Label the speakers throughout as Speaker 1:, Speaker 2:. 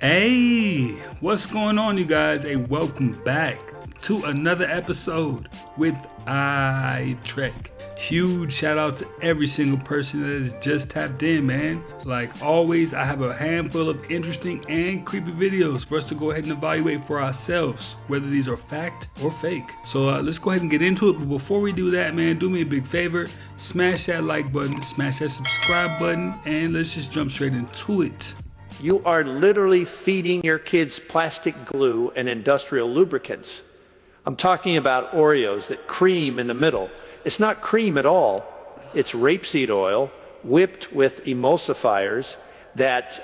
Speaker 1: Hey, what's going on, you guys? Hey, welcome back to another episode with Trek. Huge shout out to every single person that has just tapped in, man. Like always, I have a handful of interesting and creepy videos for us to go ahead and evaluate for ourselves, whether these are fact or fake. So let's go ahead and get into it. But before we do that, man, do me a big favor. Smash that like button, smash that subscribe button, and let's just jump straight into it.
Speaker 2: You are literally feeding your kids plastic glue and industrial lubricants. I'm talking about Oreos, that cream in the middle. It's not cream at all. It's rapeseed oil whipped with emulsifiers that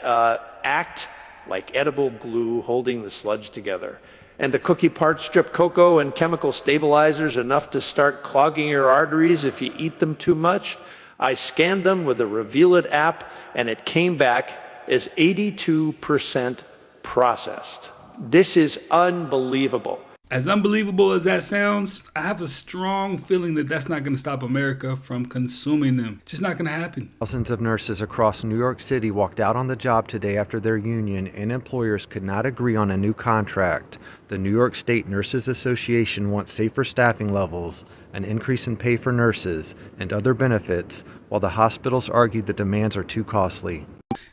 Speaker 2: act like edible glue holding the sludge together. And the cookie parts strip cocoa and chemical stabilizers enough to start clogging your arteries if you eat them too much. I scanned them with the Reveal It app and it came back is 82% processed. This is unbelievable.
Speaker 1: As unbelievable as that sounds, I have a strong feeling that that's not going to stop America from consuming them. Just not going to happen.
Speaker 3: Thousands of nurses across New York City walked out on the job today after their union and employers could not agree on a new contract. The New York State Nurses Association wants safer staffing levels, an increase in pay for nurses, and other benefits, while the hospitals argued the demands are too costly.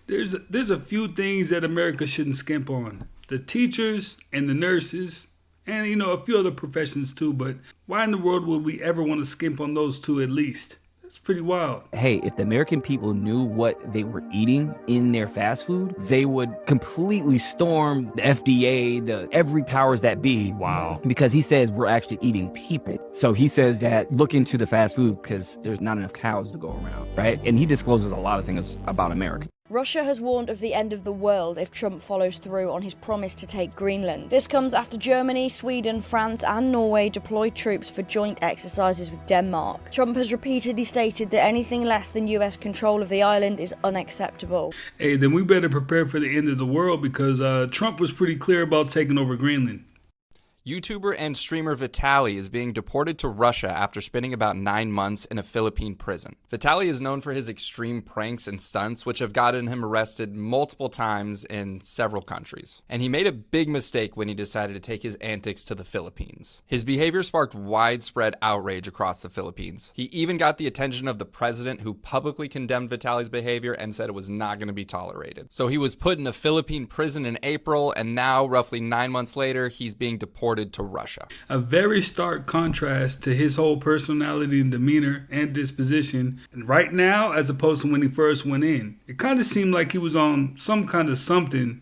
Speaker 1: There's a few things that America shouldn't skimp on. The teachers and the nurses, and a few other professions too, but why in the world would we ever want to skimp on those two at least? That's pretty wild.
Speaker 4: Hey, if the American people knew what they were eating in their fast food, they would completely storm the FDA, every powers that be. Wow. Because he says we're actually eating people. So he says that look into the fast food because there's not enough cows to go around, right? And he discloses a lot of things about America.
Speaker 5: Russia has warned of the end of the world if Trump follows through on his promise to take Greenland. This comes after Germany, Sweden, France and Norway deployed troops for joint exercises with Denmark. Trump has repeatedly stated that anything less than US control of the island is unacceptable.
Speaker 1: Hey, then we better prepare for the end of the world because Trump was pretty clear about taking over Greenland.
Speaker 6: YouTuber and streamer Vitaly is being deported to Russia after spending about 9 months in a Philippine prison. Vitaly is known for his extreme pranks and stunts, which have gotten him arrested multiple times in several countries. And he made a big mistake when he decided to take his antics to the Philippines. His behavior sparked widespread outrage across the Philippines. He even got the attention of the president, who publicly condemned Vitaly's behavior and said it was not going to be tolerated. So he was put in a Philippine prison in April, and now, roughly 9 months later, he's being deported to Russia.
Speaker 1: A very stark contrast to his whole personality and demeanor and disposition and right now as opposed to when he first went in. It kind of seemed like he was on some kind of something,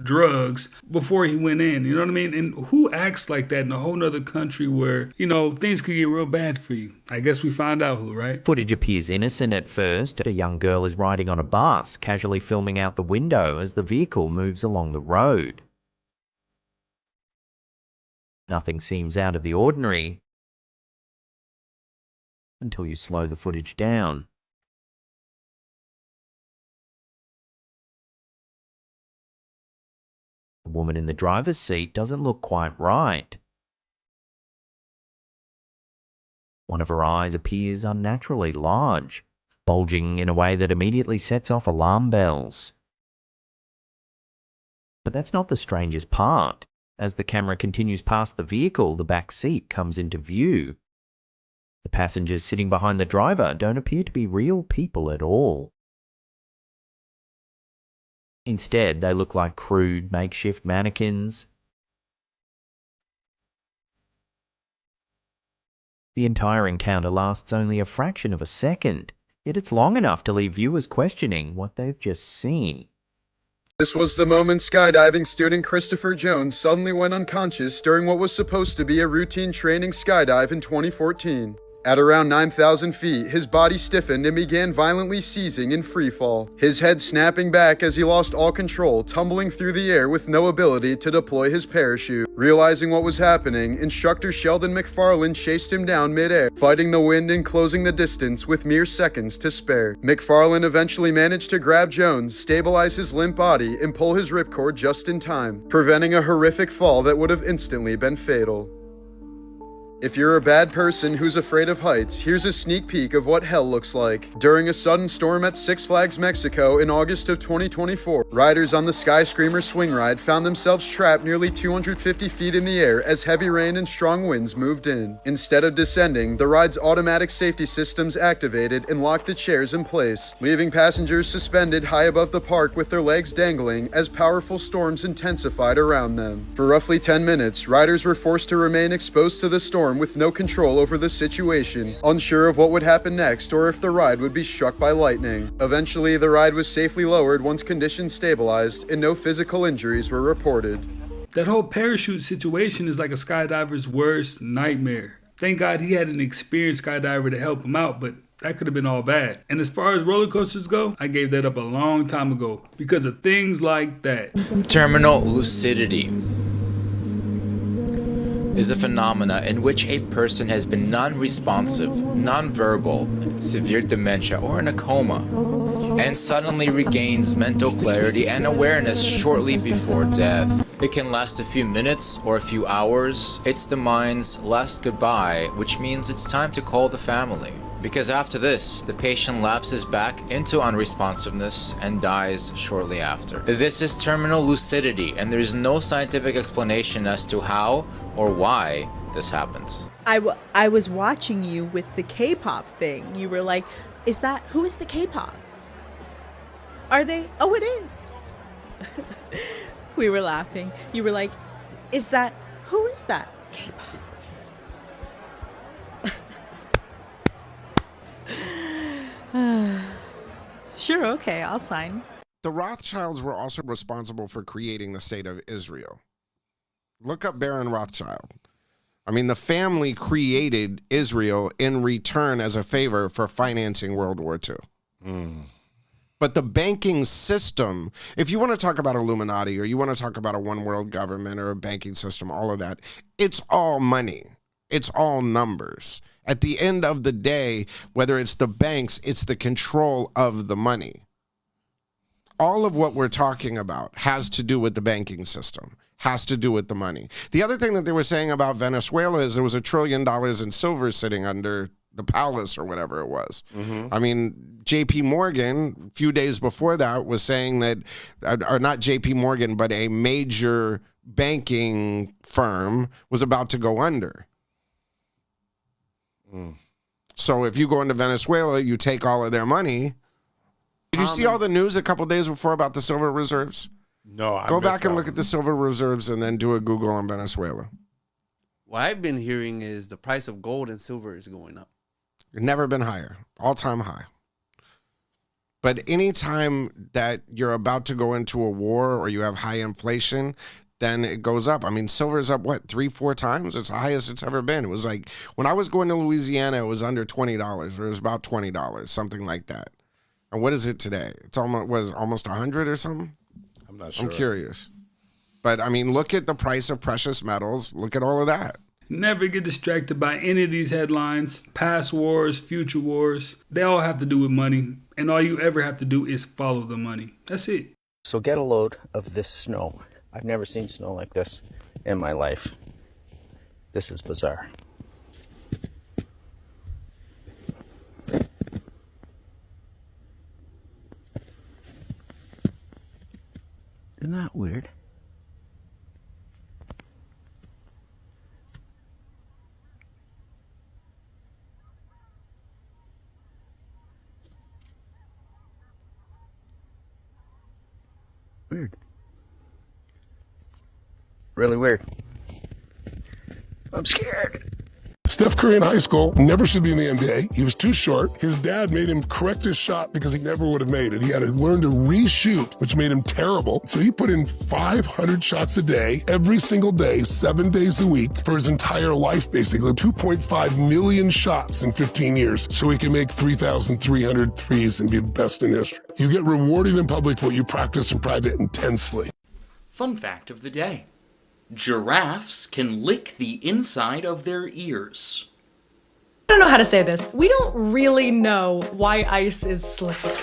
Speaker 1: drugs before he went in, you know what I mean? And who acts like that in a whole nother country where, things could get real bad for you? I guess we find out who, right?
Speaker 7: Footage appears innocent at first. A young girl is riding on a bus, casually filming out the window as the vehicle moves along the road. Nothing seems out of the ordinary until you slow the footage down. The woman in the driver's seat doesn't look quite right. One of her eyes appears unnaturally large, bulging in a way that immediately sets off alarm bells. But that's not the strangest part. As the camera continues past the vehicle, the back seat comes into view. The passengers sitting behind the driver don't appear to be real people at all. Instead, they look like crude, makeshift mannequins. The entire encounter lasts only a fraction of a second, yet it's long enough to leave viewers questioning what they've just seen.
Speaker 8: This was the moment skydiving student Christopher Jones suddenly went unconscious during what was supposed to be a routine training skydive in 2014. At around 9,000 feet, his body stiffened and began violently seizing in freefall, his head snapping back as he lost all control, tumbling through the air with no ability to deploy his parachute. Realizing what was happening, instructor Sheldon McFarland chased him down midair, fighting the wind and closing the distance with mere seconds to spare. McFarland eventually managed to grab Jones, stabilize his limp body, and pull his ripcord just in time, preventing a horrific fall that would have instantly been fatal. If you're a bad person who's afraid of heights, here's a sneak peek of what hell looks like. During a sudden storm at Six Flags Mexico in August of 2024, riders on the Sky Screamer swing ride found themselves trapped nearly 250 feet in the air as heavy rain and strong winds moved in. Instead of descending, the ride's automatic safety systems activated and locked the chairs in place, leaving passengers suspended high above the park with their legs dangling as powerful storms intensified around them. For roughly 10 minutes, riders were forced to remain exposed to the storm with no control over the situation, unsure of what would happen next or if the ride would be struck by lightning. Eventually, the ride was safely lowered once conditions stabilized and no physical injuries were reported.
Speaker 1: That whole parachute situation is like a skydiver's worst nightmare. Thank God he had an experienced skydiver to help him out, but that could have been all bad. And as far as roller coasters go, I gave that up a long time ago because of things like that.
Speaker 9: Terminal lucidity is a phenomena in which a person has been non-responsive, non-verbal, severe dementia, or in a coma, and suddenly regains mental clarity and awareness shortly before death. It can last a few minutes or a few hours. It's the mind's last goodbye, which means it's time to call the family. Because after this, the patient lapses back into unresponsiveness and dies shortly after. This is terminal lucidity, and there is no scientific explanation as to how or why this happens.
Speaker 10: I was watching you with the K-pop thing. You were like, who is the K-pop? Are they? Oh, it is. We were laughing. You were like, who is that K-pop? Sure, okay, I'll sign.
Speaker 11: The Rothschilds were also responsible for creating the state of Israel. Look up Baron Rothschild. I mean, the family created Israel in return as a favor for financing World War II. But the banking system, if you want to talk about Illuminati or you want to talk about a one world government or a banking system, all of that, it's all money. It's all numbers. At the end of the day, whether it's the banks, it's the control of the money. All of what we're talking about has to do with the banking system, has to do with the money. The other thing that they were saying about Venezuela is there was $1 trillion in silver sitting under the palace or whatever it was. I mean, JP Morgan, a few days before that, was saying that, or not JP Morgan, but a major banking firm was about to go under. So if you go into Venezuela, you take all of their money. Did you see all the news a couple days before about the silver reserves?
Speaker 12: No, I
Speaker 11: go back and look at the silver reserves and then do a Google on Venezuela.
Speaker 12: What I've been hearing is the price of gold and silver is going up.
Speaker 11: Never been higher, all-time high. But anytime that you're about to go into a war or you have high inflation, then it goes up. I mean, silver is up, what, 3-4 times? It's the highest it's ever been. It was like, when I was going to Louisiana, it was under $20, or it was about $20, something like that. And what is it today? It's almost 100 or something?
Speaker 12: I'm not sure.
Speaker 11: I'm curious. But, I mean, look at the price of precious metals. Look at all of that.
Speaker 1: Never get distracted by any of these headlines. Past wars, future wars, they all have to do with money. And all you ever have to do is follow the money. That's it.
Speaker 13: So get a load of this snow. I've never seen snow like this in my life. This is bizarre. Isn't that weird? Weird. Really weird. I'm scared.
Speaker 14: Steph Curry in high school never should be in the NBA. He was too short. His dad made him correct his shot because he never would have made it. He had to learn to reshoot, which made him terrible. So he put in 500 shots a day, every single day, 7 days a week for his entire life, basically. 2.5 million shots in 15 years so he can make 3,300 threes and be the best in history. You get rewarded in public for what you practice in private intensely.
Speaker 15: Fun fact of the day. Giraffes can lick the inside of their ears.
Speaker 16: I don't know how to say this. We don't really know why ice is slippery.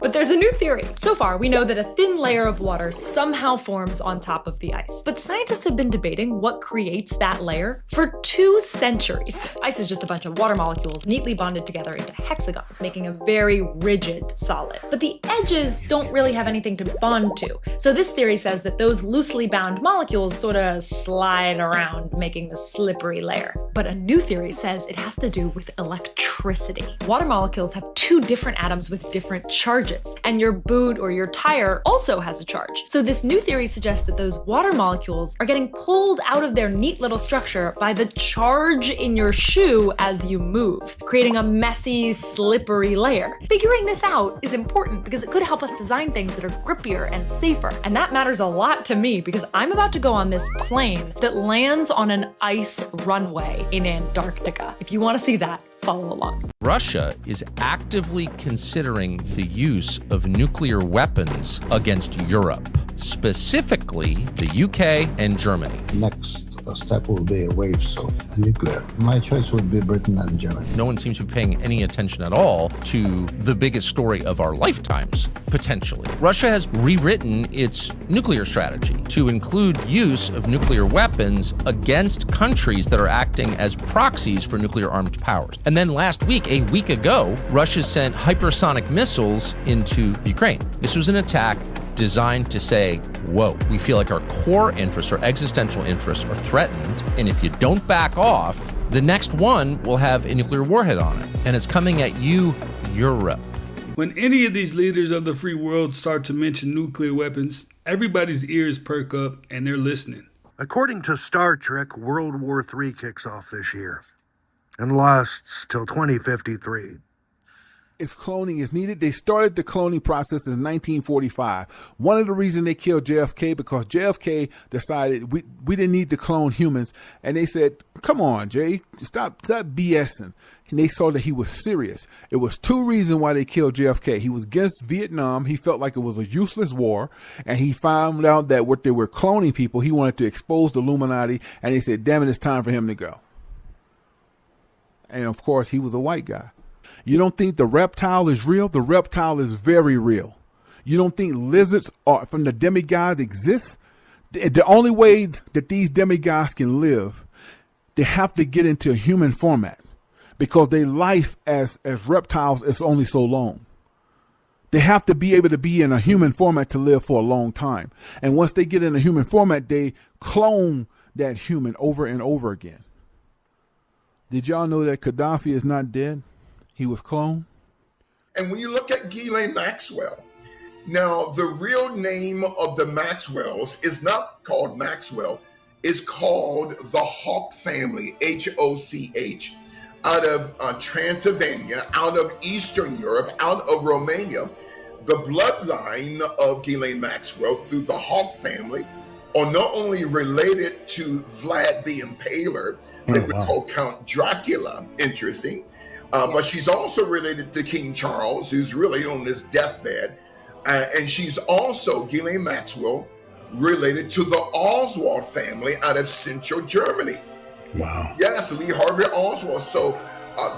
Speaker 16: But there's a new theory. So far, we know that a thin layer of water somehow forms on top of the ice. But scientists have been debating what creates that layer for 2 centuries. Ice is just a bunch of water molecules neatly bonded together into hexagons, making a very rigid solid. But the edges don't really have anything to bond to. So this theory says that those loosely bound molecules sort of slide around, making the slippery layer. But a new theory says it has to do with electricity. Water molecules have 2 different atoms with different charges, and your boot or your tire also has a charge. So this new theory suggests that those water molecules are getting pulled out of their neat little structure by the charge in your shoe as you move, creating a messy, slippery layer. Figuring this out is important because it could help us design things that are grippier and safer. And that matters a lot to me because I'm about to go on this plane that lands on an ice runway in Antarctica. If you want to see that, follow along.
Speaker 17: Russia is actively considering the use of nuclear weapons against Europe, specifically the UK and Germany.
Speaker 18: Next step will be waves of nuclear. My choice would be Britain and Germany.
Speaker 17: No one seems to be paying any attention at all to the biggest story of our lifetimes, potentially. Russia has rewritten its nuclear strategy to include use of nuclear weapons against countries that are acting as proxies for nuclear-armed powers. And then last week, a week ago, Russia sent hypersonic missiles into Ukraine. This was an attack designed to say, whoa, we feel like our core interests, our existential interests are threatened, and if you don't back off, the next one will have a nuclear warhead on it, and it's coming at you, Europe.
Speaker 1: When any of these leaders of the free world start to mention nuclear weapons, everybody's ears perk up and they're listening.
Speaker 19: According to Star Trek, World War III kicks off this year and lasts till 2053.
Speaker 20: If cloning is needed, they started the cloning process in 1945. One of the reasons they killed JFK because JFK decided we didn't need to clone humans, and they said, "Come on, Jay, stop BSing." And they saw that he was serious. It was 2 reasons why they killed JFK. He was against Vietnam. He felt like it was a useless war, and he found out that what they were cloning people. He wanted to expose the Illuminati, and they said, "Damn it, it's time for him to go." And of course, he was a white guy. You don't think the reptile is real? The reptile is very real. You don't think lizards from the demigods exist? The only way that these demigods can live, they have to get into a human format because their life as reptiles is only so long. They have to be able to be in a human format to live for a long time. And once they get in a human format, they clone that human over and over again. Did y'all know that Gaddafi is not dead? He was cloned.
Speaker 21: And when you look at Ghislaine Maxwell, now the real name of the Maxwells is not called Maxwell, it's called the Hawk family, H-O-C-H, out of Transylvania, out of Eastern Europe, out of Romania. The bloodline of Ghislaine Maxwell through the Hawk family are not only related to Vlad the Impaler, that we call Count Dracula, interesting, but she's also related to King Charles, who's really on his deathbed. And she's also, Ghislaine Maxwell, related to the Oswald family out of Central Germany.
Speaker 19: Wow.
Speaker 21: Yes, Lee Harvey Oswald. So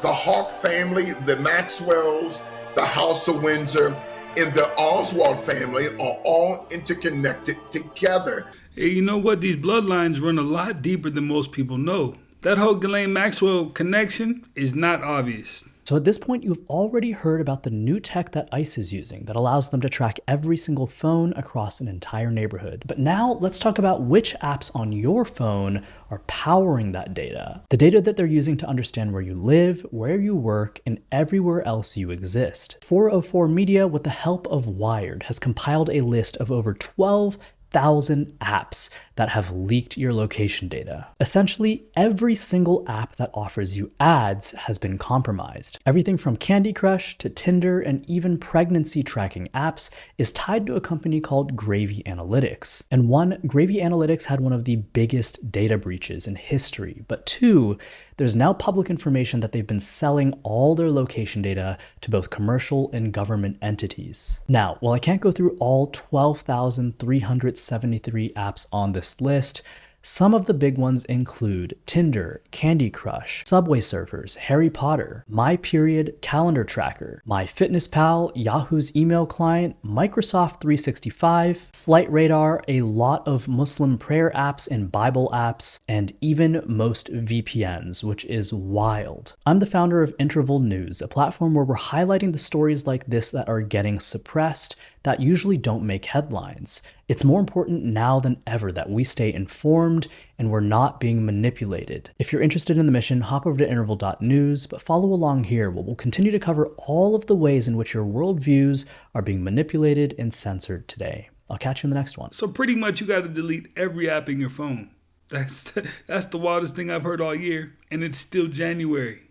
Speaker 21: the Hawk family, the Maxwells, the House of Windsor, and the Oswald family are all interconnected together.
Speaker 1: Hey, you know what? These bloodlines run a lot deeper than most people know. That whole Ghislaine Maxwell connection is not obvious.
Speaker 22: So at this point, you've already heard about the new tech that ICE is using that allows them to track every single phone across an entire neighborhood. But now let's talk about which apps on your phone are powering that data. The data that they're using to understand where you live, where you work, and everywhere else you exist. 404 Media, with the help of Wired, has compiled a list of over 12,000 apps that have leaked your location data. Essentially, every single app that offers you ads has been compromised. Everything from Candy Crush to Tinder and even pregnancy tracking apps is tied to a company called Gravy Analytics. And one, Gravy Analytics had one of the biggest data breaches in history. But two, there's now public information that they've been selling all their location data to both commercial and government entities. Now, while I can't go through all 12,373 apps on this list, Some of the big ones include Tinder, Candy Crush, Subway Surfers, Harry Potter, MyPeriod, Calendar Tracker, MyFitnessPal, Yahoo's email client, Microsoft 365, Flight Radar, a lot of Muslim prayer apps and Bible apps, and even most VPNs, which is wild. I'm the founder of Interval News, a platform where we're highlighting the stories like this that are getting suppressed, that usually don't make headlines. It's more important now than ever that we stay informed and we're not being manipulated. If you're interested in the mission, hop over to interval.news, but follow along here where we'll continue to cover all of the ways in which your worldviews are being manipulated and censored today. I'll catch you in the next one.
Speaker 1: So pretty much you got to delete every app in your phone. That's the wildest thing I've heard all year, and it's still January.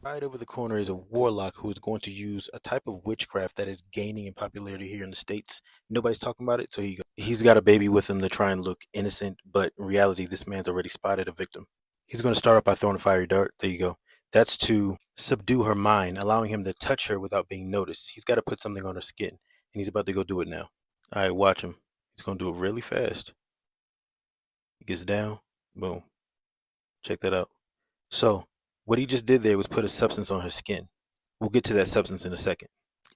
Speaker 2: Right over the corner is a warlock who is going to use a type of witchcraft that is gaining in popularity here in the States. Nobody's talking about it, so he's got a baby with him to try and look innocent, but in reality, this man's already spotted a victim. He's going to start off by throwing a fiery dart. There you go. That's to subdue her mind, allowing him to touch her without being noticed. He's got to put something on her skin, and he's about to go do it now. All right, watch him. He's going to do it really fast. He gets down. Boom. Check that out. So, what he just did there was put a substance on her skin. We'll get to that substance in a second.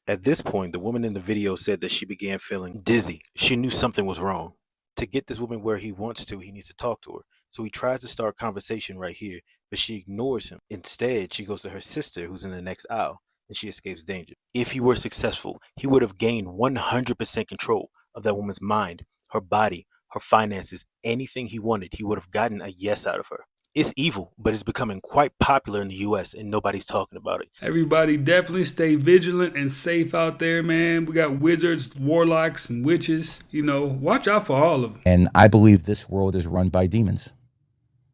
Speaker 2: At this point, the woman in the video said that she began feeling dizzy. She knew something was wrong. To get this woman where he wants to, he needs to talk to her. So he tries to start a conversation right here, but she ignores him. Instead, she goes to her sister, who's in the next aisle, and she escapes danger. If he were successful, he would have gained 100% control of that woman's mind, her body, her finances, anything he wanted. He would have gotten a yes out of her. It's evil, but it's becoming quite popular in the U.S. and nobody's talking about it.
Speaker 1: Everybody definitely stay vigilant and safe out there, man. We got wizards, warlocks, and witches. Watch out for all of them.
Speaker 3: And I believe this world is run by demons.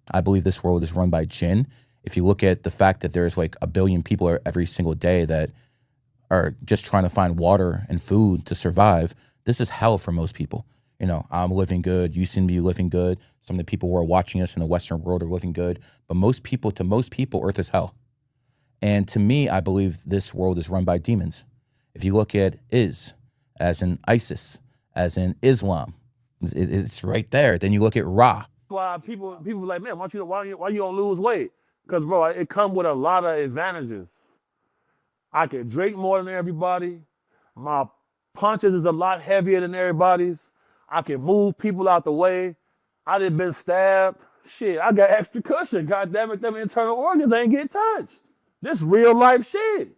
Speaker 3: I believe this world is run by jinn. If you look at the fact that there's like 1 billion people every single day that are just trying to find water and food to survive, this is hell for most people. I'm living good. You seem to be living good. Some of the people who are watching us in the Western world are living good. But to most people, Earth is hell. And to me, I believe this world is run by demons. If you look at as in ISIS, as in Islam, it's right there. Then you look at Ra.
Speaker 23: Why people be like, man, why you don't lose weight? Because, bro, it comes with a lot of advantages. I can drink more than everybody. My punches is a lot heavier than everybody's. I can move people out the way. I done been stabbed. Shit, I got extra cushion. God damn it, them internal organs ain't get touched. This real life shit.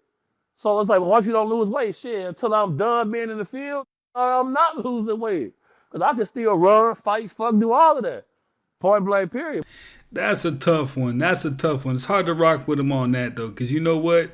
Speaker 23: So it's like, well, once you don't lose weight, shit, until I'm done being in the field, I'm not losing weight. Because I can still run, fight, fuck, do all of that. Point blank, period.
Speaker 1: That's a tough one. It's hard to rock with him on that, though, because you know what?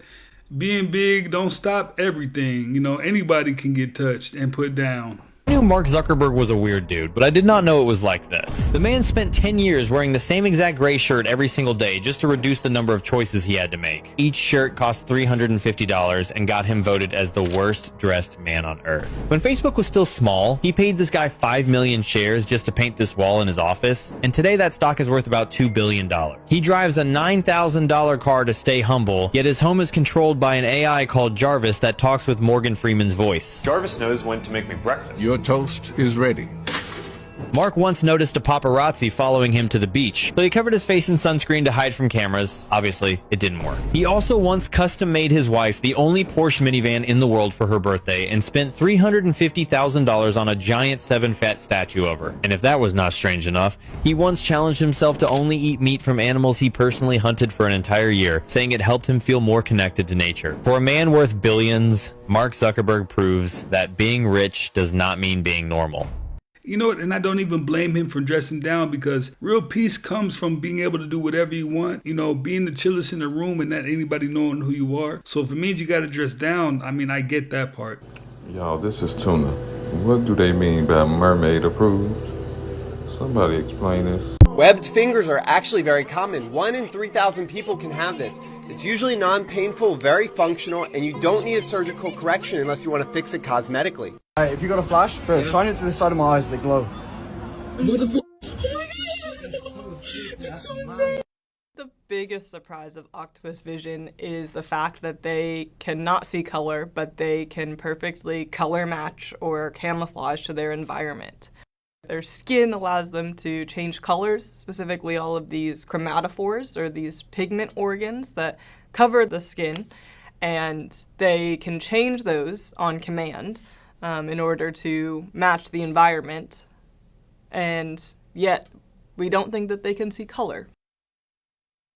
Speaker 1: Being big don't stop everything. Anybody can get touched and put down.
Speaker 24: I knew Mark Zuckerberg was a weird dude, but I did not know it was like this. The man spent 10 years wearing the same exact gray shirt every single day just to reduce the number of choices he had to make. Each shirt cost $350 and got him voted as the worst dressed man on earth. When Facebook was still small, he paid this guy 5 million shares just to paint this wall in his office, and today that stock is worth about $2 billion. He drives a $9,000 car to stay humble, yet his home is controlled by an AI called Jarvis that talks with Morgan Freeman's voice.
Speaker 25: Jarvis knows when to make me breakfast.
Speaker 26: Your toast is ready.
Speaker 24: Mark once noticed a paparazzi following him to the beach, so he covered his face in sunscreen to hide from cameras. Obviously, it didn't work. He also once custom made his wife the only Porsche minivan in the world for her birthday and spent $350,000 on a giant 7-fat statue of her. And if that was not strange enough, he once challenged himself to only eat meat from animals he personally hunted for an entire year, saying it helped him feel more connected to nature. For a man worth billions, Mark Zuckerberg proves that being rich does not mean being normal.
Speaker 1: You know what? And I don't even blame him for dressing down, because real peace comes from being able to do whatever you want, being the chillest in the room and not anybody knowing who you are. So if it means you got to dress down, I get that part.
Speaker 27: Y'all, this is Tuna. What do they mean by mermaid approved? Somebody explain this.
Speaker 28: Webbed fingers are actually very common. 1 in 3,000 people can have this. It's usually non-painful, very functional, and you don't need a surgical correction unless you want to fix it cosmetically.
Speaker 29: If you got a flash, bro, shine it to the side of my eyes, they glow.
Speaker 30: What the fuck? Oh my god! That's so insane! The biggest surprise of octopus vision is the fact that they cannot see color, but they can perfectly color match or camouflage to their environment. Their skin allows them to change colors, specifically all of these chromatophores, or these pigment organs that cover the skin, and they can change those on command in order to match the environment, and yet we don't think that they can see color.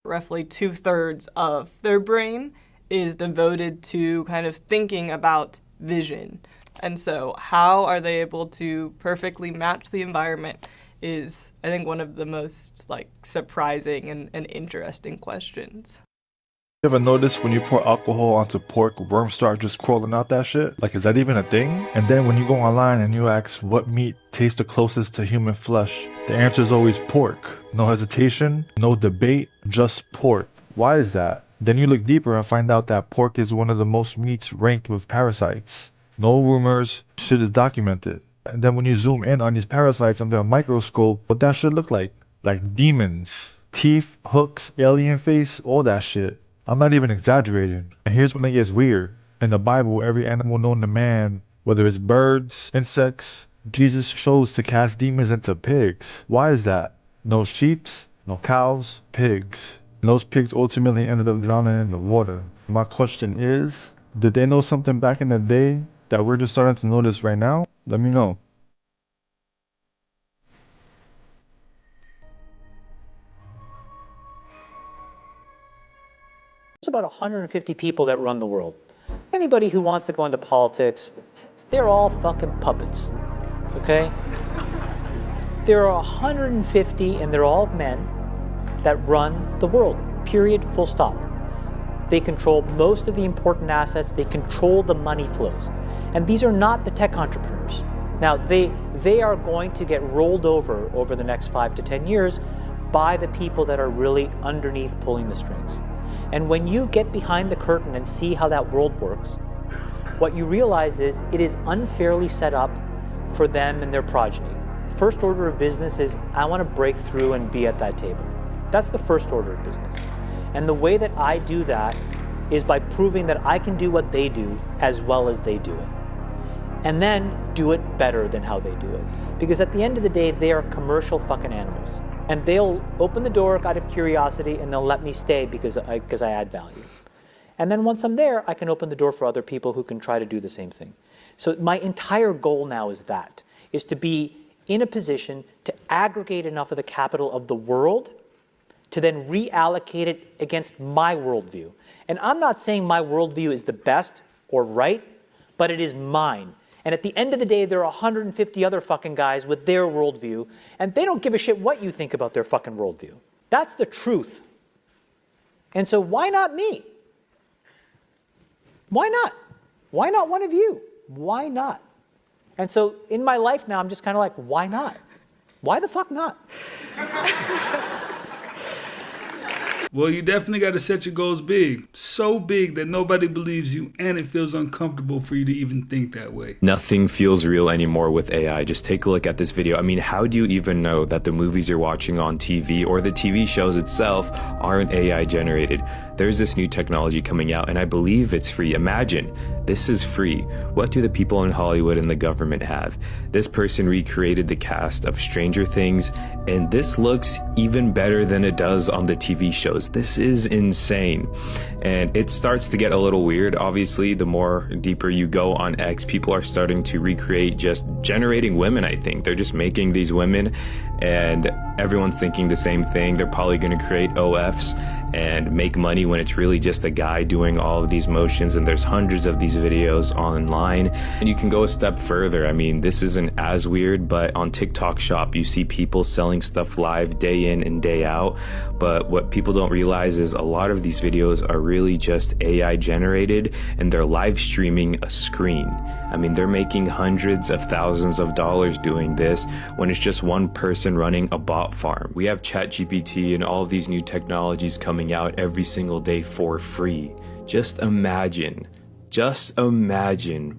Speaker 30: Roughly 2/3 of their brain is devoted to kind of thinking about vision. And so how are they able to perfectly match the environment is, I think, one of the most surprising and interesting questions.
Speaker 4: You ever notice when you pour alcohol onto pork, worms start just crawling out that shit? Like, is that even a thing? And then when you go online and you ask what meat tastes the closest to human flesh, the answer is always pork. No hesitation, no debate, just pork. Why is that? Then you look deeper and find out that pork is one of the most meats ranked with parasites. No rumors, shit is documented. And then when you zoom in on these parasites under a microscope, what that shit look like? Like demons. Teeth, hooks, alien face, all that shit. I'm not even exaggerating. And here's when it gets weird. In the Bible, every animal known to man, whether it's birds, insects, Jesus chose to cast demons into pigs. Why is that? No sheep, no cows, pigs. And those pigs ultimately ended up drowning in the water. My question is, did they know something back in the day that we're just starting to notice right now? Let me know.
Speaker 5: There's about 150 people that run the world. Anybody who wants to go into politics, they're all fucking puppets, okay? There are 150, and they're all men, that run the world, period, full stop. They control most of the important assets. They control the money flows. And these are not the tech entrepreneurs. Now, they are going to get rolled over the next 5 to 10 years by the people that are really underneath pulling the strings. And when you get behind the curtain and see how that world works, what you realize is it is unfairly set up for them and their progeny. First order of business is, I want to break through and be at that table. That's the first order of business. And the way that I do that is by proving that I can do what they do as well as they do it. And then do it better than how they do it. Because at the end of the day, they are commercial fucking animals. And they'll open the door out of curiosity and they'll let me stay because I add value. And then once I'm there, I can open the door for other people who can try to do the same thing. So my entire goal now is to be in a position to aggregate enough of the capital of the world to then reallocate it against my worldview. And I'm not saying my worldview is the best or right, but it is mine. And at the end of the day, there are 150 other fucking guys with their worldview, and they don't give a shit what you think about their fucking worldview. That's the truth. And so why not me? Why not? Why not one of you? Why not? And so in my life now, I'm just kind of like, why not? Why the fuck not?
Speaker 1: Well, you definitely got to set your goals big. So big that nobody believes you and it feels uncomfortable for you to even think that way.
Speaker 6: Nothing feels real anymore with AI. Just take a look at this video. I mean, how do you even know that the movies you're watching on TV or the TV shows itself aren't AI generated? There's this new technology coming out and I believe it's free. Imagine, this is free. What do the people in Hollywood and the government have? This person recreated the cast of Stranger Things and this looks even better than it does on the TV shows. This is insane. And it starts to get a little weird. Obviously, the more deeper you go on X, people are starting to recreate just generating women, I think. They're just making these women and everyone's thinking the same thing. They're probably going to create OFs and make money when it's really just a guy doing all of these motions, and there's hundreds of these videos online. And you can go a step further. I mean, this isn't as weird, but on TikTok Shop, you see people selling stuff live day in and day out. But what people don't realize is a lot of these videos are really just AI generated and they're live streaming a screen. I mean, they're making hundreds of thousands of dollars doing this when it's just one person running a bot farm. We have ChatGPT and all of these new technologies coming out every single day for free. Just imagine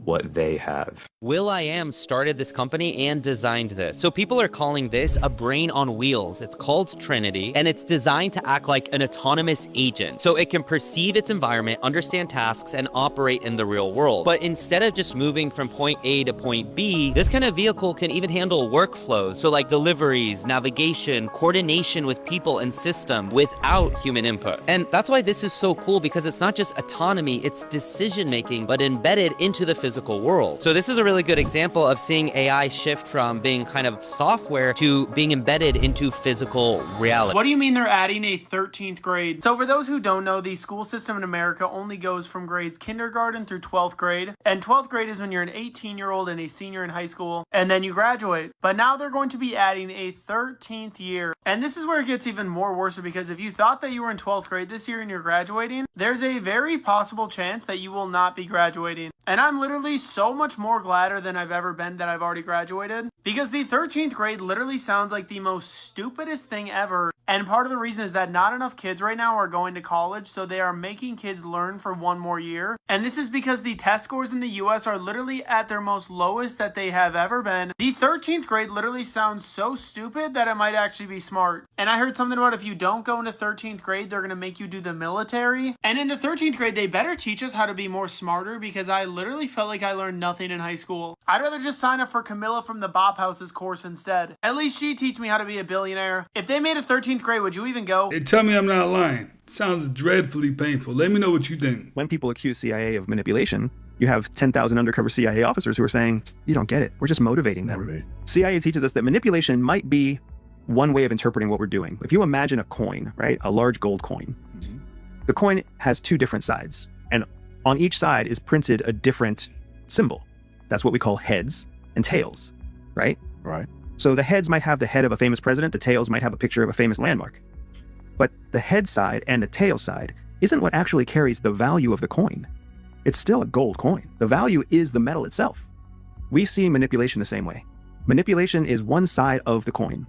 Speaker 6: what they have.
Speaker 7: will.i.am started this company and designed this. So people are calling this a brain on wheels. It's called Trinity, and it's designed to act like an autonomous agent. So it can perceive its environment, understand tasks, and operate in the real world. But instead of just moving from point A to point B, this kind of vehicle can even handle workflows. So like deliveries, navigation, coordination with people and system without human input. And that's why this is so cool, because it's not just autonomy, it's decision making, but embedded into the physical world. So this is a really good example of seeing AI shift from being kind of software to being embedded into physical reality.
Speaker 8: What do you mean they're adding a 13th grade? So for those who don't know, the school system in America only goes from grades kindergarten through 12th grade. And 12th grade is when you're an 18-year-old and a senior in high school, and then you graduate. But now they're going to be adding a 13th year. And this is where it gets even more worse, because if you thought that you were in 12th grade this year and you're graduating, there's a very possible chance that you will not be graduating. And I'm literally so much more gladder than I've ever been that I've already graduated, because the 13th grade literally sounds like the most stupidest thing ever. And part of the reason is that not enough kids right now are going to college, so they are making kids learn for one more year. And this is because the test scores in the US are literally at their most lowest that they have ever been. The 13th grade literally sounds so stupid that it might actually be smart. And I heard something about if you don't go into 13th grade, they're going to make you do the military. And in the 13th grade, they better teach us how to be more smarter, because I literally felt like I learned nothing in high school. I'd rather just sign up for Camilla from the Bop House's course instead. At least she'd teach me how to be a billionaire. If they made a 13th grade, would you even go?
Speaker 1: Hey, tell me I'm not lying. Sounds dreadfully painful. Let me know what you think.
Speaker 9: When people accuse CIA of manipulation, you have 10,000 undercover CIA officers who are saying, you don't get it. We're just motivating them. CIA teaches us that manipulation might be one way of interpreting what we're doing. If you imagine a coin, right? A large gold coin. The coin has two different sides. And on each side is printed a different symbol. That's what we call heads and tails, right? Right. So the heads might have the head of a famous president, the tails might have a picture of a famous landmark. But the head side and the tail side isn't what actually carries the value of the coin. It's still a gold coin. The value is the metal itself. We see manipulation the same way. Manipulation is one side of the coin.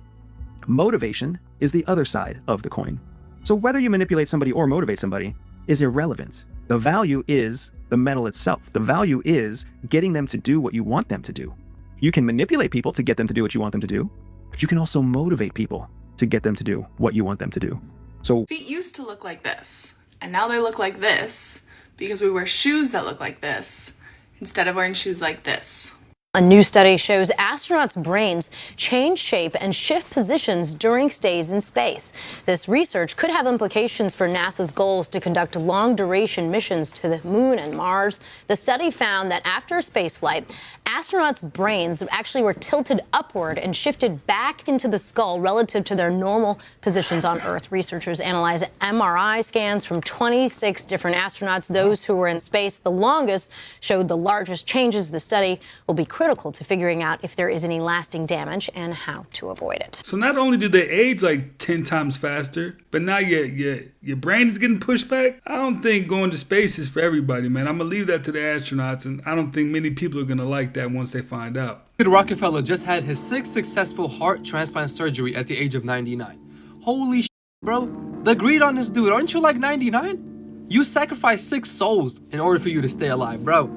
Speaker 9: Motivation is the other side of the coin. So whether you manipulate somebody or motivate somebody is irrelevant. The value is the metal itself. The value is getting them to do what you want them to do. You can manipulate people to get them to do what you want them to do, but you can also motivate people to get them to do what you want them to do. So
Speaker 10: feet used to look like this, and now they look like this because we wear shoes that look like this instead of wearing shoes like this.
Speaker 11: A new study shows astronauts' brains change shape and shift positions during stays in space. This research could have implications for NASA's goals to conduct long-duration missions to the Moon and Mars. The study found that after a spaceflight, astronauts' brains actually were tilted upward and shifted back into the skull relative to their normal positions on Earth. Researchers analyzed MRI scans from 26 different astronauts. Those who were in space the longest showed the largest changes. The study will be critical to figuring out if there is any lasting damage and how to avoid it.
Speaker 1: So not only do they age like 10 times faster, but now your brain is getting pushed back. I don't think going to space is for everybody, man. I'm going to leave that to the astronauts, and I don't think many people are going to like that once they find out.
Speaker 12: Rockefeller just had his 6th successful heart transplant surgery at the age of 99. Holy shit, bro. The greed on this dude, aren't you like 99? You sacrificed 6 souls in order for you to stay alive, bro.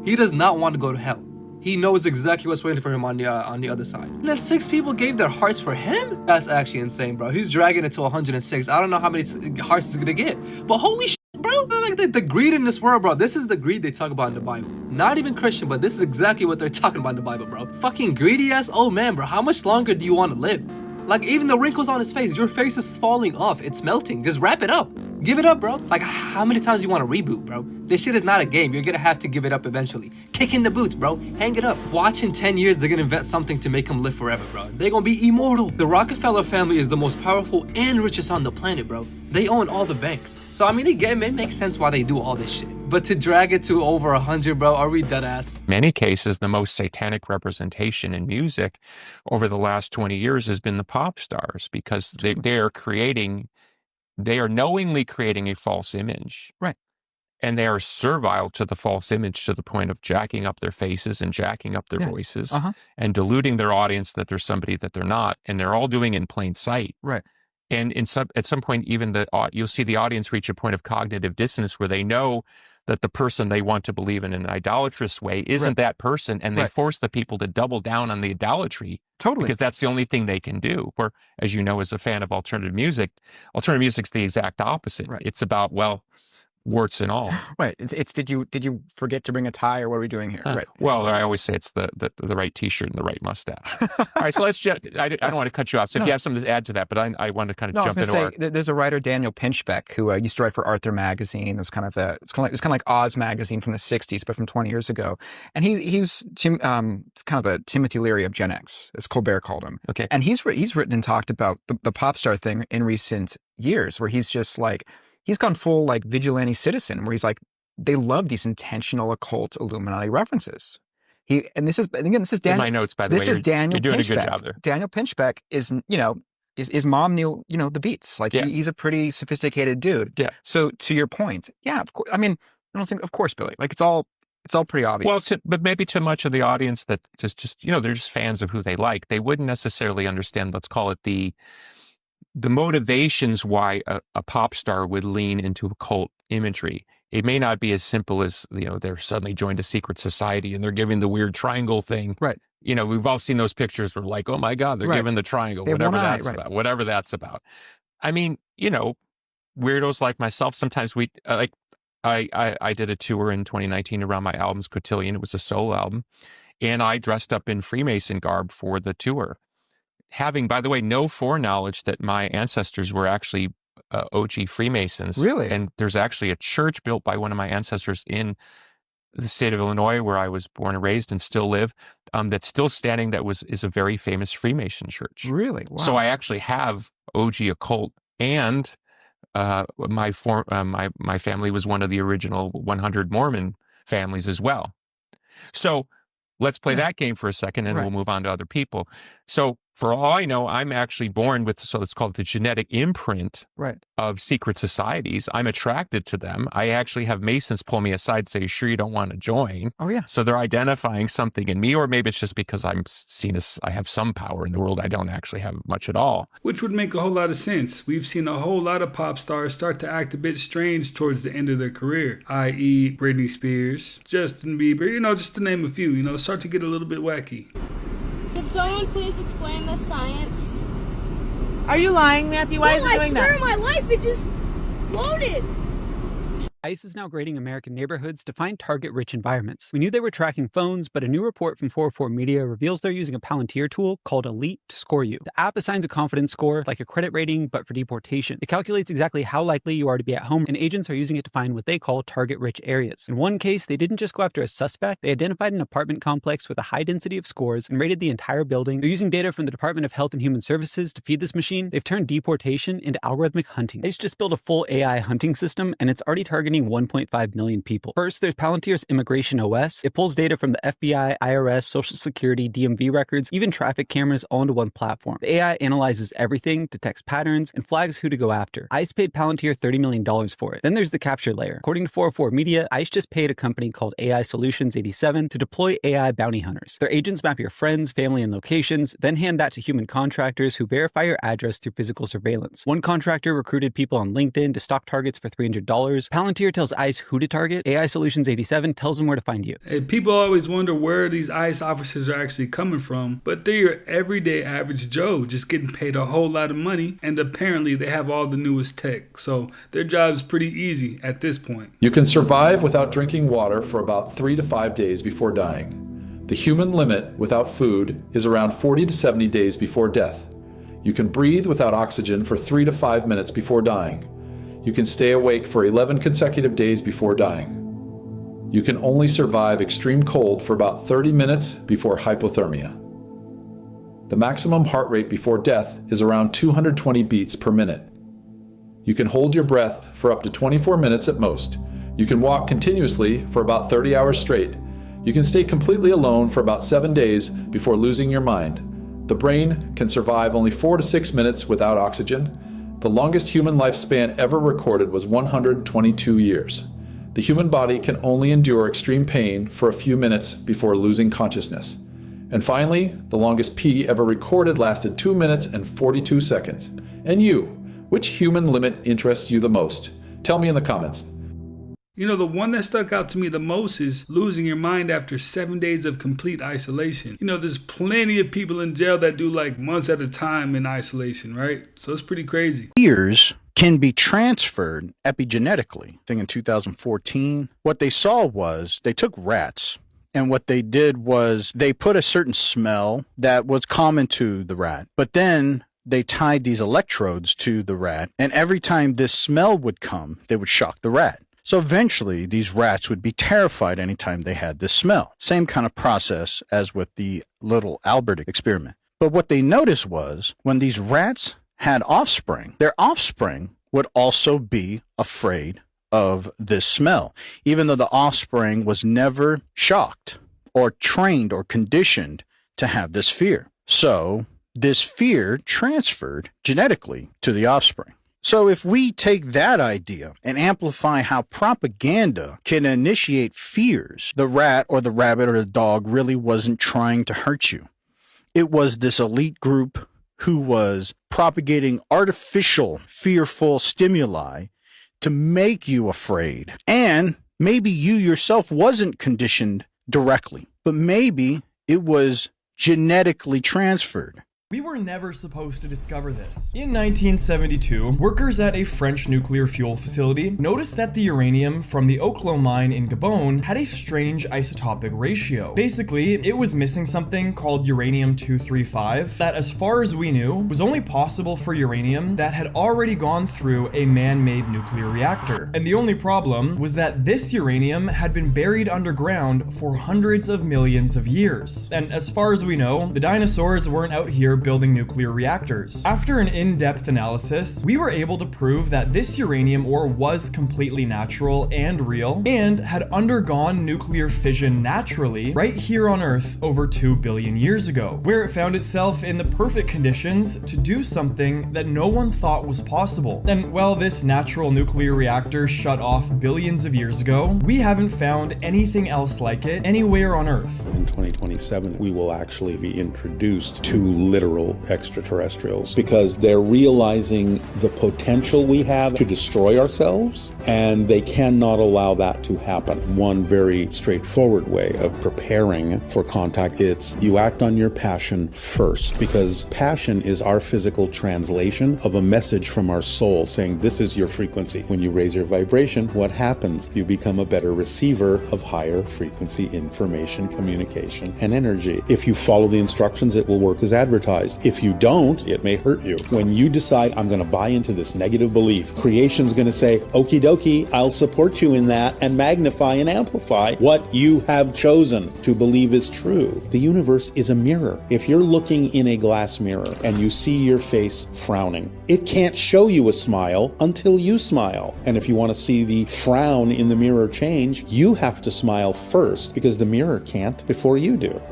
Speaker 12: He does not want to go to hell. He knows exactly what's waiting for him on the other side. And then 6 people gave their hearts for him? That's actually insane, bro. He's dragging it to 106. I don't know how many hearts he's gonna get. But holy shit, bro. Like the greed in this world, bro. This is the greed they talk about in the Bible. Not even Christian, but this is exactly what they're talking about in the Bible, bro. Fucking greedy ass old man, bro. How much longer do you want to live? Like, even the wrinkles on his face, your face is falling off. It's melting. Just wrap it up. Give it up, bro. Like, how many times do you want to reboot, bro? This shit is not a game. You're gonna have to give it up eventually. Kick in the boots, bro. Hang it up. Watch in 10 years, they're gonna invent something to make him live forever, bro. They're gonna be immortal. The Rockefeller family is the most powerful and richest on the planet, bro. They own all the banks. So, I mean, it makes sense why they do all this shit. But to drag it to over 100, bro, are we dead ass?
Speaker 13: In many cases, the most satanic representation in music over the last 20 years has been the pop stars, because they are knowingly creating a false image.
Speaker 3: Right.
Speaker 13: And they are servile to the false image to the point of jacking up their faces and jacking up their voices and deluding their audience that they're somebody that they're not. And they're all doing it in plain sight.
Speaker 3: Right.
Speaker 13: And at some point, even you'll see the audience reach a point of cognitive dissonance where they know that the person they want to believe in an idolatrous way isn't that person, and they force the people to double down on the idolatry.
Speaker 14: Totally.
Speaker 13: Because that's the only thing they can do. Where, as you know, as a fan of alternative music's the exact opposite. It's about, well, warts and all.
Speaker 14: Right. It's did you forget to bring a tie, or what are we doing here? Right.
Speaker 13: Well, I always say it's the right T-shirt and the right mustache. All right, so let's just, I don't want to cut you off. So if you have something to add to that, but I want to kind of jump into
Speaker 14: there's a writer, Daniel Pinchbeck, who used to write for Arthur Magazine. It was kind of like Oz Magazine from the 60s, but from 20 years ago. And he's kind of a Timothy Leary of Gen X, as Colbert called him.
Speaker 13: Okay.
Speaker 14: And he's written and talked about the pop star thing in recent years, where he's just like, he's gone full like vigilante citizen, where he's like, they love these intentional occult Illuminati references. This is Daniel.
Speaker 13: In my notes, by the way.
Speaker 14: This is Daniel.
Speaker 13: You're doing
Speaker 14: Pinchbeck.
Speaker 13: a good job there.
Speaker 14: Daniel Pinchbeck is, his mom knew, the beats. Like he's a pretty sophisticated dude.
Speaker 13: Yeah.
Speaker 14: So to your point, yeah, of course. I mean, I don't think, of course, Billy. Like it's all pretty obvious.
Speaker 13: Well, but maybe to much of the audience that just they're just fans of who they like. They wouldn't necessarily understand. Let's call it the motivations why a pop star would lean into occult imagery. It may not be as simple as, they're suddenly joined a secret society and they're giving the weird triangle thing.
Speaker 14: Right.
Speaker 13: We've all seen those pictures where like, oh my God, they're giving the triangle, whatever that's about. I mean, weirdos like myself, sometimes I did a tour in 2019 around my album's Cotillion. It was a solo album. And I dressed up in Freemason garb for the tour. Having, by the way, no foreknowledge that my ancestors were actually OG Freemasons.
Speaker 14: Really?
Speaker 13: And there's actually a church built by one of my ancestors in the state of Illinois, where I was born and raised and still live, that's still standing, is a very famous Freemason church.
Speaker 14: Really? Wow.
Speaker 13: So I actually have OG occult, and my family was one of the original 100 Mormon families as well. So let's play that game for a second, and we'll move on to other people. So for all I know, I'm actually born with, so let's call it the genetic imprint of secret societies. I'm attracted to them. I actually have Masons pull me aside and say, "You sure you don't want to join?"
Speaker 14: Oh, yeah.
Speaker 13: So they're identifying something in me, or maybe it's just because I'm seen as I have some power in the world. I don't actually have much at all.
Speaker 1: Which would make a whole lot of sense. We've seen a whole lot of pop stars start to act a bit strange towards the end of their career, i.e. Britney Spears, Justin Bieber, just to name a few, start to get a little bit wacky.
Speaker 15: Could someone please explain the science?
Speaker 16: Are you lying, Matthew? Why is it doing that?
Speaker 15: I swear my life, it just floated.
Speaker 17: ICE is now grading American neighborhoods to find target-rich environments. We knew they were tracking phones, but a new report from 404 Media reveals they're using a Palantir tool called Elite to score you. The app assigns a confidence score, like a credit rating, but for deportation. It calculates exactly how likely you are to be at home, and agents are using it to find what they call target-rich areas. In one case, they didn't just go after a suspect, they identified an apartment complex with a high density of scores and rated the entire building. They're using data from the Department of Health and Human Services to feed this machine. They've turned deportation into algorithmic hunting. ICE just built a full AI hunting system, and it's already targeting 1.5 million people. First, there's Palantir's Immigration OS. It pulls data from the FBI, IRS, Social Security, DMV records, even traffic cameras all into one platform. The AI analyzes everything, detects patterns, and flags who to go after. ICE paid Palantir $30 million for it. Then there's the capture layer. According to 404 Media, ICE just paid a company called AI Solutions 87 to deploy AI bounty hunters. Their agents map your friends, family, and locations, then hand that to human contractors who verify your address through physical surveillance. One contractor recruited people on LinkedIn to stalk targets for $300. Palantir tells ICE who to target. AI Solutions 87 tells them where to find you.
Speaker 1: Hey, people always wonder where these ICE officers are actually coming from, but they're your everyday average Joe just getting paid a whole lot of money, and apparently they have all the newest tech, so their job's pretty easy at this point.
Speaker 18: You can survive without drinking water for about 3 to 5 days before dying. The human limit without food is around 40 to 70 days before death. You can breathe without oxygen for 3 to 5 minutes before dying. You can stay awake for 11 consecutive days before dying. You can only survive extreme cold for about 30 minutes before hypothermia. The maximum heart rate before death is around 220 beats per minute. You can hold your breath for up to 24 minutes at most. You can walk continuously for about 30 hours straight. You can stay completely alone for about 7 days before losing your mind. The brain can survive only 4 to 6 minutes without oxygen. The longest human lifespan ever recorded was 122 years. The human body can only endure extreme pain for a few minutes before losing consciousness. And finally, the longest pee ever recorded lasted 2 minutes and 42 seconds. And you, which human limit interests you the most? Tell me in the comments.
Speaker 1: You know, the one that stuck out to me the most is losing your mind after 7 days of complete isolation. You know, there's plenty of people in jail that do like months at a time in isolation, right? So it's pretty crazy.
Speaker 2: Fears can be transferred epigenetically. I think in 2014, what they saw was they took rats, and what they did was they put a certain smell that was common to the rat, but then they tied these electrodes to the rat, and every time this smell would come, they would shock the rat. So eventually, these rats would be terrified anytime they had this smell. Same kind of process as with the little Albert experiment. But what they noticed was when these rats had offspring, their offspring would also be afraid of this smell, even though the offspring was never shocked or trained or conditioned to have this fear. So this fear transferred genetically to the offspring. So if we take that idea and amplify how propaganda can initiate fears, the rat or the rabbit or the dog really wasn't trying to hurt you. It was this elite group who was propagating artificial, fearful stimuli to make you afraid. And maybe you yourself wasn't conditioned directly, but maybe it was genetically transferred.
Speaker 19: We were never supposed to discover this. In 1972, workers at a French nuclear fuel facility noticed that the uranium from the Oklo mine in Gabon had a strange isotopic ratio. Basically, it was missing something called uranium-235 that, as far as we knew, was only possible for uranium that had already gone through a man-made nuclear reactor. And the only problem was that this uranium had been buried underground for hundreds of millions of years. And as far as we know, the dinosaurs weren't out here building nuclear reactors. After an in-depth analysis, we were able to prove that this uranium ore was completely natural and real, and had undergone nuclear fission naturally right here on Earth over 2 billion years ago, where it found itself in the perfect conditions to do something that no one thought was possible. And while this natural nuclear reactor shut off billions of years ago, we haven't found anything else like it anywhere on Earth.
Speaker 20: In 2027, we will actually be introduced to literal extraterrestrials because they're realizing the potential we have to destroy ourselves, and they cannot allow that to happen. One very straightforward way of preparing for contact, it's you act on your passion first, because passion is our physical translation of a message from our soul saying this is your frequency. When you raise your vibration, what happens? You become a better receiver of higher frequency information, communication, and energy. If you follow the instructions, it will work as advertised. If you don't, it may hurt you. When you decide, I'm going to buy into this negative belief, creation's going to say, okie dokie, I'll support you in that and magnify and amplify what you have chosen to believe is true. The universe is a mirror. If you're looking in a glass mirror and you see your face frowning, it can't show you a smile until you smile. And if you want to see the frown in the mirror change, you have to smile first, because the mirror can't before you do.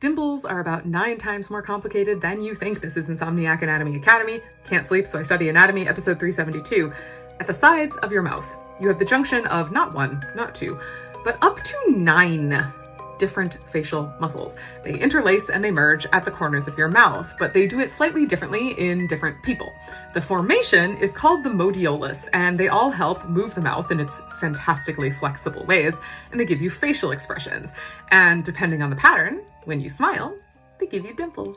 Speaker 21: Dimples are about 9 times more complicated than you think. This is Insomniac Anatomy Academy. Can't sleep, so I study anatomy, episode 372. At the sides of your mouth, you have the junction of not 1, not 2, but up to 9 different facial muscles. They interlace and they merge at the corners of your mouth, but they do it slightly differently in different people. The formation is called the modiolus, and they all help move the mouth in its fantastically flexible ways, and they give you facial expressions. And depending on the pattern, when you smile, they give you dimples.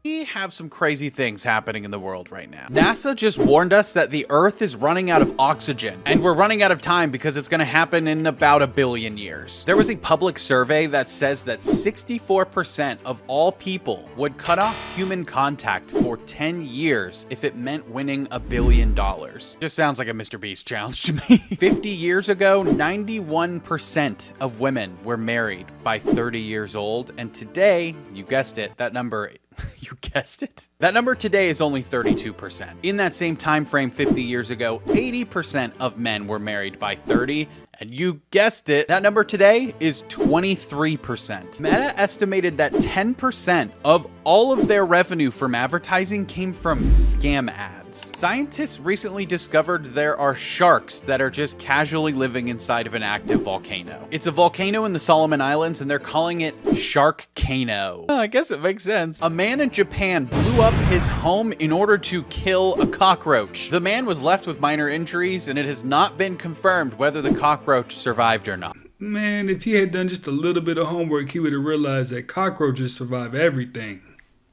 Speaker 22: We have some crazy things happening in the world right now. NASA just warned us that the Earth is running out of oxygen, and we're running out of time because it's going to happen in about 1 billion years. There was a public survey that says that 64% of all people would cut off human contact for 10 years if it meant winning $1 billion. Just sounds like a Mr. Beast challenge to me. 50 years ago, 91% of women were married by 30 years old, and today, you guessed it, that number... You guessed it. That number today is only 32%. In that same time frame 50 years ago, 80% of men were married by 30, and you guessed it, that number today is 23%. Meta estimated that 10% of all of their revenue from advertising came from scam ads. aliens. Scientists recently discovered there are sharks that are just casually living inside of an active volcano. It's a volcano in the Solomon Islands and they're calling it Sharkcano. I guess it makes sense. A man in Japan blew up his home in order to kill a cockroach. The man was left with minor injuries and it has not been confirmed whether the cockroach survived or not.
Speaker 1: Man, if he had done just a little bit of homework, he would have realized that cockroaches survive everything.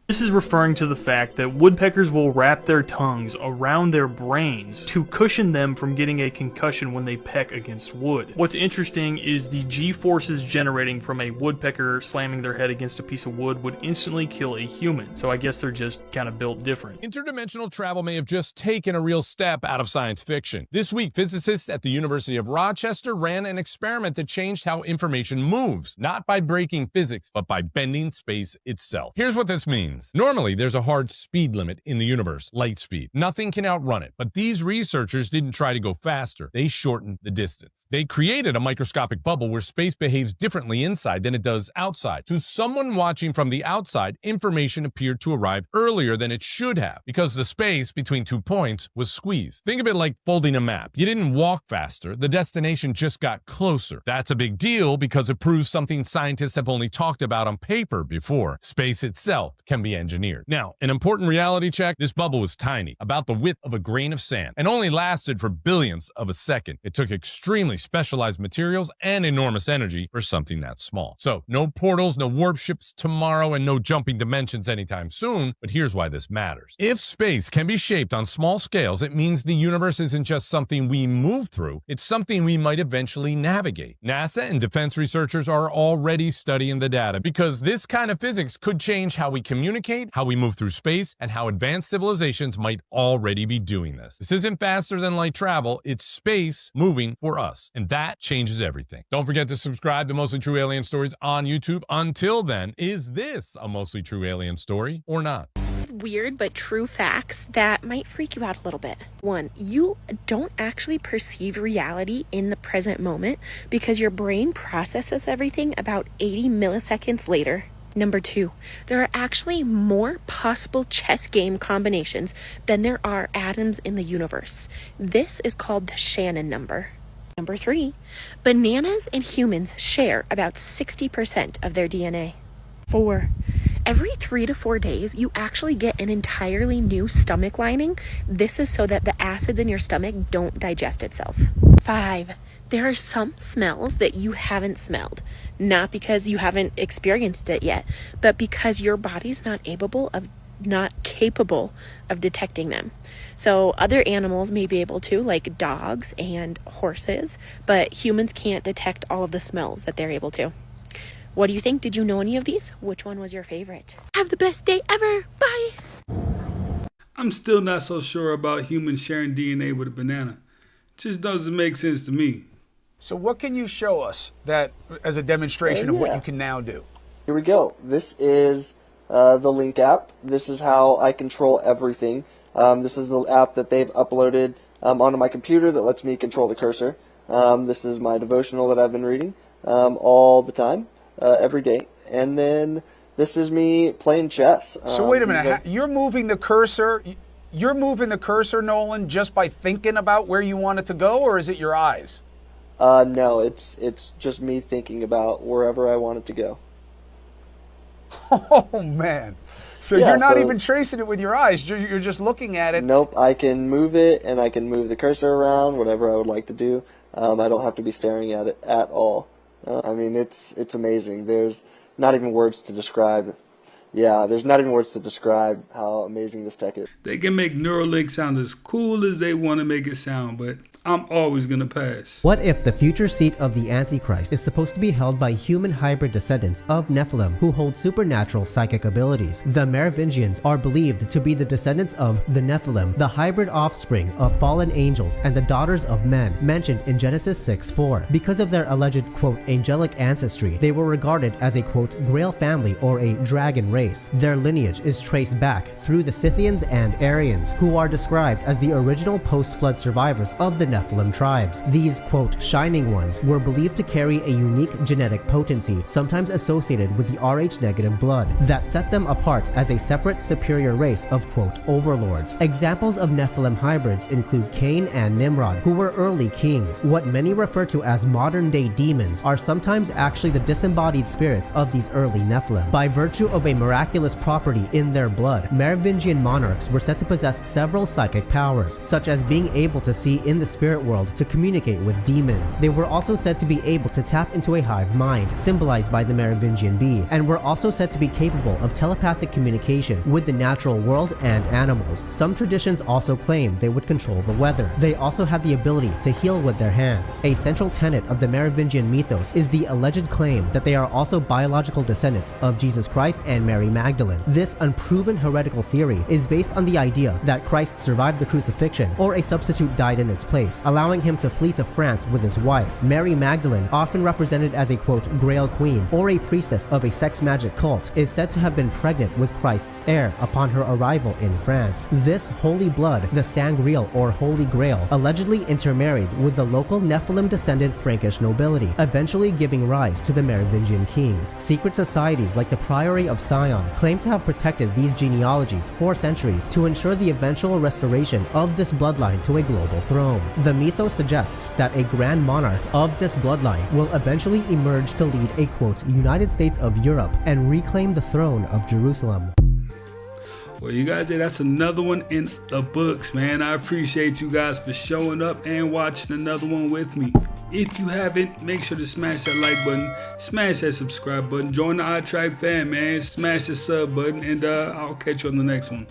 Speaker 4: This is referring to the fact that woodpeckers will wrap their tongues around their brains to cushion them from getting a concussion when they peck against wood. What's interesting is the G-forces generating from a woodpecker slamming their head against a piece of wood would instantly kill a human. So I guess they're just kind of built different.
Speaker 5: Interdimensional travel may have just taken a real step out of science fiction. This week, physicists at the University of Rochester ran an experiment that changed how information moves, not by breaking physics, but by bending space itself. Here's what this means. Normally, there's a hard speed limit in the universe, light speed. Nothing can outrun it. But these researchers didn't try to go faster. They shortened the distance. They created a microscopic bubble where space behaves differently inside than it does outside. To someone watching from the outside, information appeared to arrive earlier than it should have because the space between 2 points was squeezed. Think of it like folding a map. You didn't walk faster. The destination just got closer. That's a big deal because it proves something scientists have only talked about on paper before. Space itself can be engineered. Now, an important reality check, this bubble was tiny, about the width of a grain of sand, and only lasted for billionths of a second. It took extremely specialized materials and enormous energy for something that small. So, no portals, no warp ships tomorrow, and no jumping dimensions anytime soon, but here's why this matters. If space can be shaped on small scales, it means the universe isn't just something we move through, it's something we might eventually navigate. NASA and defense researchers are already studying the data because this kind of physics could change how we communicate, how we move through space, and how advanced civilizations might already be doing this. This isn't faster than light travel, it's space moving for us, and that changes everything. Don't forget to subscribe to Mostly True Alien Stories on YouTube. Until then, is this a mostly true alien story or not?
Speaker 23: Weird but true facts that might freak you out a little bit. 1, you don't actually perceive reality in the present moment because your brain processes everything about 80 milliseconds later. Number 2, there are actually more possible chess game combinations than there are atoms in the universe. This is called the Shannon number. Number 3, bananas and humans share about 60% of their DNA. 4, every 3 to 4 days, you actually get an entirely new stomach lining. This is so that the acids in your stomach don't digest itself. 5, there are some smells that you haven't smelled, not because you haven't experienced it yet, but because your body's not capable of detecting them. So other animals may be able to, like dogs and horses, but humans can't detect all of the smells that they're able to. What do you think? Did you know any of these? Which one was your favorite? Have the best day ever. Bye.
Speaker 1: I'm still not so sure about humans sharing DNA with a banana. Just doesn't make sense to me.
Speaker 24: So what can you show us that as a demonstration of what you can now do?
Speaker 25: Here we go. This is the Link app. This is how I control everything. This is the app that they've uploaded onto my computer that lets me control the cursor. This is my devotional that I've been reading all the time, every day. And then this is me playing chess.
Speaker 24: So wait a minute. You're moving the cursor. You're moving the cursor, Nolan, just by thinking about where you want it to go, or is it your eyes?
Speaker 25: No, it's just me thinking about wherever I want it to go.
Speaker 24: Oh, man. So
Speaker 25: Yeah,
Speaker 24: you're not
Speaker 25: so-
Speaker 24: even tracing it with your eyes. You're just looking at it.
Speaker 25: Nope, I can move it, and I can move the cursor around, whatever I would like to do. I don't have to be staring at it at all. I mean, it's amazing. There's not even words to describe. Yeah, there's not even words to describe how amazing this tech is.
Speaker 1: They can make Neuralink sound as cool as they want to make it sound, but I'm always going to pass.
Speaker 26: What if the future seat of the Antichrist is supposed to be held by human hybrid descendants of Nephilim who hold supernatural psychic abilities? The Merovingians are believed to be the descendants of the Nephilim, the hybrid offspring of fallen angels and the daughters of men mentioned in Genesis 6:4. Because of their alleged, quote, angelic ancestry, they were regarded as a, quote, Grail family or a dragon race. Their lineage is traced back through the Scythians and Aryans, who are described as the original post-flood survivors of the Nephilim tribes. These, quote, shining ones were believed to carry a unique genetic potency, sometimes associated with the Rh negative blood, that set them apart as a separate superior race of, quote, overlords. Examples of Nephilim hybrids include Cain and Nimrod, who were early kings. What many refer to as modern-day demons are sometimes actually the disembodied spirits of these early Nephilim. By virtue of a miraculous property in their blood, Merovingian monarchs were said to possess several psychic powers, such as being able to see in the spirit world to communicate with demons. They were also said to be able to tap into a hive mind, symbolized by the Merovingian bee, and were also said to be capable of telepathic communication with the natural world and animals. Some traditions also claim they would control the weather. They also had the ability to heal with their hands. A central tenet of the Merovingian mythos is the alleged claim that they are also biological descendants of Jesus Christ and Mary Magdalene. This unproven heretical theory is based on the idea that Christ survived the crucifixion, or a substitute died in his place, allowing him to flee to France with his wife. Mary Magdalene, often represented as a, quote, Grail Queen, or a priestess of a sex magic cult, is said to have been pregnant with Christ's heir upon her arrival in France. This holy blood, the Sangreal or Holy Grail, allegedly intermarried with the local Nephilim-descended Frankish nobility, eventually giving rise to the Merovingian kings. Secret societies like the Priory of Sion claim to have protected these genealogies for centuries to ensure the eventual restoration of this bloodline to a global throne. The mythos suggests that a grand monarch of this bloodline will eventually emerge to lead a, quote, United States of Europe and reclaim the throne of Jerusalem.
Speaker 1: Well, you guys, that's another one in the books, man. I appreciate you guys for showing up and watching another one with me. If you haven't, make sure to smash that like button, smash that subscribe button, join the iTrack fam, man, smash the sub button, and I'll catch you on the next one.